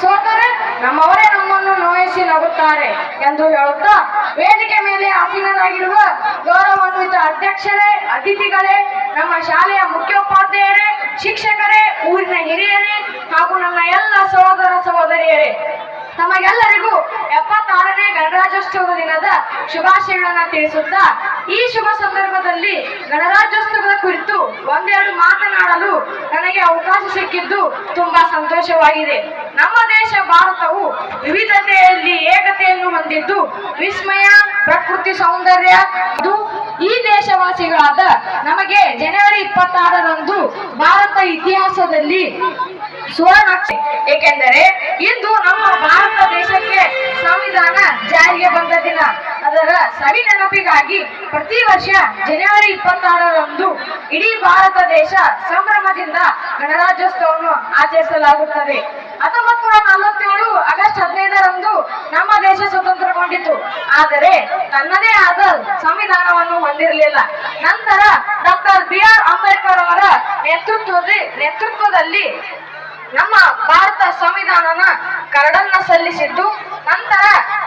ಸೋತರೆ ನಮ್ಮವರೇ ನಮ್ಮನ್ನು ನೋಯಿಸಿ ನಗುತ್ತಾರೆ ಎಂದು ಹೇಳುತ್ತಾ ವೇದಿಕೆ ಮೇಲೆ ಆಸೀನರಾಗಿರುವ ಗೌರವಾನ್ವಿತ ಅಧ್ಯಕ್ಷರೇ, ಅತಿಥಿಗಳೇ, ನಮ್ಮ ಶಾಲೆಯ ಮುಖ್ಯೋಪಾಧ್ಯಾಯರೇ, ಶಿಕ್ಷಕರೇ, ಊರಿನ ಹಿರಿಯರೇ ಹಾಗೂ ನನ್ನ ಎಲ್ಲ ಸಹೋದರ ಸಹೋದರಿಯರೇ, ತಮಗೆಲ್ಲರಿಗೂ 76ನೇ ಗಣರಾಜ್ಯೋತ್ಸವ ದಿನದ ಶುಭಾಶಯಗಳನ್ನ ತಿಳಿಸುತ್ತಾ ಈ ಶುಭ ಸಂದರ್ಭದಲ್ಲಿ ಗಣರಾಜ್ಯೋತ್ಸವದ ಕುರಿತು ಒಂದೆರಡು ಮಾತನಾಡಲು ನನಗೆ ಅವಕಾಶ ಸಿಕ್ಕಿದ್ದು ತುಂಬಾ ಸಂತೋಷವಾಗಿದೆ. ನಮ್ಮ ದೇಶ ಭಾರತವು ವಿವಿಧತೆಯಲ್ಲಿ ಏಕತೆಯನ್ನು ಹೊಂದಿದ್ದು ವಿಸ್ಮಯ, ಪ್ರಕೃತಿ ಸೌಂದರ್ಯ ಇದು ಈ ದೇಶವಾಸಿಗಳಾದ ನಮಗೆ ಜನವರಿ 26ರಂದು ಭಾರತ ಇತಿಹಾಸದಲ್ಲಿ ಸುವರ್ಣಾಕ್ಷರ. ಏಕೆಂದರೆ ಇಂದು ನಮ್ಮ ಭಾರತ ದೇಶಕ್ಕೆ ಸಂವಿಧಾನ ಜಾರಿಗೆ ಬಂದ ದಿನ. ಅದರ ಸವಿ ನೆನಪಿಗಾಗಿ ಪ್ರತಿ ವರ್ಷ ಜನವರಿ 26ರಂದು ಇಡೀ ಭಾರತ ದೇಶ ಸಂಭ್ರಮದಿಂದ ಗಣರಾಜ್ಯೋತ್ಸವವನ್ನು ಆಚರಿಸಲಾಗುತ್ತದೆ. 1947 ಆಗಸ್ಟ್ 15ರಂದು ನಮ್ಮ ದೇಶ ಸ್ವತಂತ್ರಗೊಂಡಿತು. ಆದರೆ ತನ್ನದೇ ಆದ ಸಂವಿಧಾನವನ್ನು ಹೊಂದಿರಲಿಲ್ಲ. ನಂತರ ಡಾಕ್ಟರ್ BR ಅಂಬೇಡ್ಕರ್ ಅವರ ನೇತೃತ್ವದಲ್ಲಿ ನಮ್ಮ ಭಾರತ ಸಂವಿಧಾನನ ಕರಡನ್ನ ಸಲ್ಲಿಸಿದ್ದು. ನಂತರ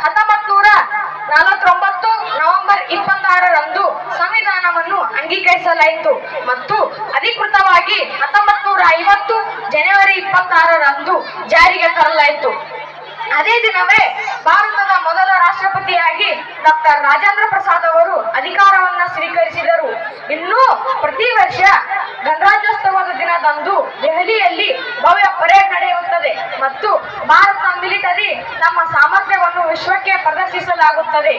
1949 ನವೆಂಬರ್ 26ರಂದು ಸಂವಿಧಾನವನ್ನು ಅಂಗೀಕರಿಸಲಾಯಿತು ಮತ್ತು ಅಧಿಕೃತವಾಗಿ 1950 ಜನವರಿ 26ರಂದು ಜಾರಿಗೆ ತರಲಾಯಿತು. ಅದೇ ದಿನವೇ ಭಾರತದ ಮೊದಲ ರಾಷ್ಟ್ರಪತಿಯಾಗಿ ಡಾಕ್ಟರ್ ರಾಜೇಂದ್ರ ಪ್ರಸಾದ್ ಅವರು ಅಧಿಕಾರವನ್ನ ಸ್ವೀಕರಿಸಿದರು. ಇನ್ನು ಪ್ರತಿ ವರ್ಷ ಗಣರಾಜ್ಯೋತ್ಸವದ ದಿನದಂದು ದೆಹಲಿಯಲ್ಲಿ ಭವ್ಯ ಪರೇಡ್ ನಡೆಯುತ್ತದೆ ಮತ್ತು ಭಾರತ ಮಿಲಿಟರಿ ತಮ್ಮ ಸಾಮರ್ಥ್ಯವನ್ನು ವಿಶ್ವಕ್ಕೆ ಪ್ರದರ್ಶಿಸಲಾಗುತ್ತದೆ.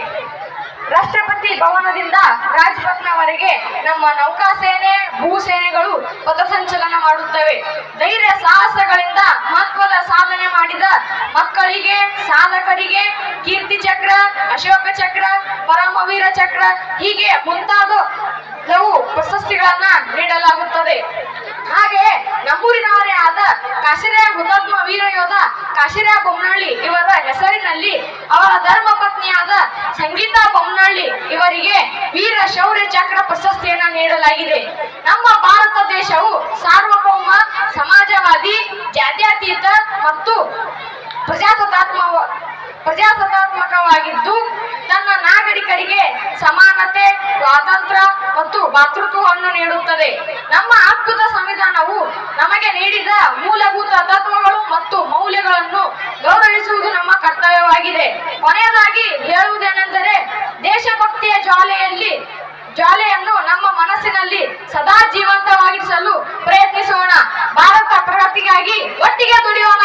ರಾಷ್ಟ್ರಪತಿ ಭವನದಿಂದ ರಾಜ್ಪಥ್ನವರೆಗೆ ನಮ್ಮ ನೌಕಾಸೇನೆ, ಭೂಸೇನೆಗಳು ಪಥಸಂಚಲನ ಮಾಡುತ್ತವೆ. ಧೈರ್ಯ ಸಾಹಸಗಳಿಂದ ಮಹತ್ವದ ಸಾಧನೆ ಮಾಡಿದ ಮಕ್ಕಳಿಗೆ, ಸಾಧಕರಿಗೆ ಕೀರ್ತಿ ಚಕ್ರ, ಅಶೋಕ ಚಕ್ರ, ಪರಮವೀರ ಚಕ್ರ ಹೀಗೆ ಮುಂತಾದ ಪ್ರಶಸ್ತಿಗಳನ್ನ ನೀಡಲಾಗುತ್ತದೆ. ಹಾಗೆ ನಮ್ಮೂರಿನವರೇ ಆದ ಕಾಶಿರಾಯ ಹುತಾತ್ಮ ವೀರ ಯೋಧ ಕಾಶಿರಾಯ ಬೊಮ್ಮನಹಳ್ಳಿ ಇವರ ಹೆಸರಿನಲ್ಲಿ ಅವರ ಧರ್ಮ ಪತ್ನಿಯಾದ ಸಂಗೀತಾ ಬೊಮ್ಮನಹಳ್ಳಿ ಇವರಿಗೆ ವೀರ ಶೌರ್ಯ ಚಕ್ರ ಪ್ರಶಸ್ತಿಯನ್ನ ನೀಡಲಾಗಿದೆ. ನಮ್ಮ ಭಾರತ ದೇಶವು ಸಾರ್ವಭೌಮ, ಸಮಾಜವಾದಿ, ಜಾತ್ಯತೀತ ಮತ್ತು ಪ್ರಜಾಸತ್ತಾತ್ಮಕವಾಗಿದ್ದು ತನ್ನ ನಾಗರಿಕರಿಗೆ ಸಮಾನತೆ, ಸ್ವಾತಂತ್ರ್ಯ ಮತ್ತು ಭಾತೃತ್ವವನ್ನು ನೀಡುತ್ತದೆ. ನಮ್ಮ ಅದ್ಭುತ ಸಂವಿಧಾನವು ನಮಗೆ ನೀಡಿದ ಮೂಲಭೂತ ತತ್ವಗಳು ಮತ್ತು ಮೌಲ್ಯಗಳನ್ನು ಗೌರವಿಸುವುದು ನಮ್ಮ ಕರ್ತವ್ಯವಾಗಿದೆ. ಕೊನೆಯದಾಗಿ ಹೇಳುವುದೇನೆಂದರೆ ದೇಶಭಕ್ತಿಯ ಜ್ವಾಲೆಯನ್ನು ನಮ್ಮ ಮನಸ್ಸಿನಲ್ಲಿ ಸದಾ ಜೀವಂತವಾಗಿಸಲು ಪ್ರಯತ್ನಿಸೋಣ. ಭಾರತ ಪ್ರಗತಿಗಾಗಿ ಒಟ್ಟಿಗೆ ದುಡಿಯೋಣ.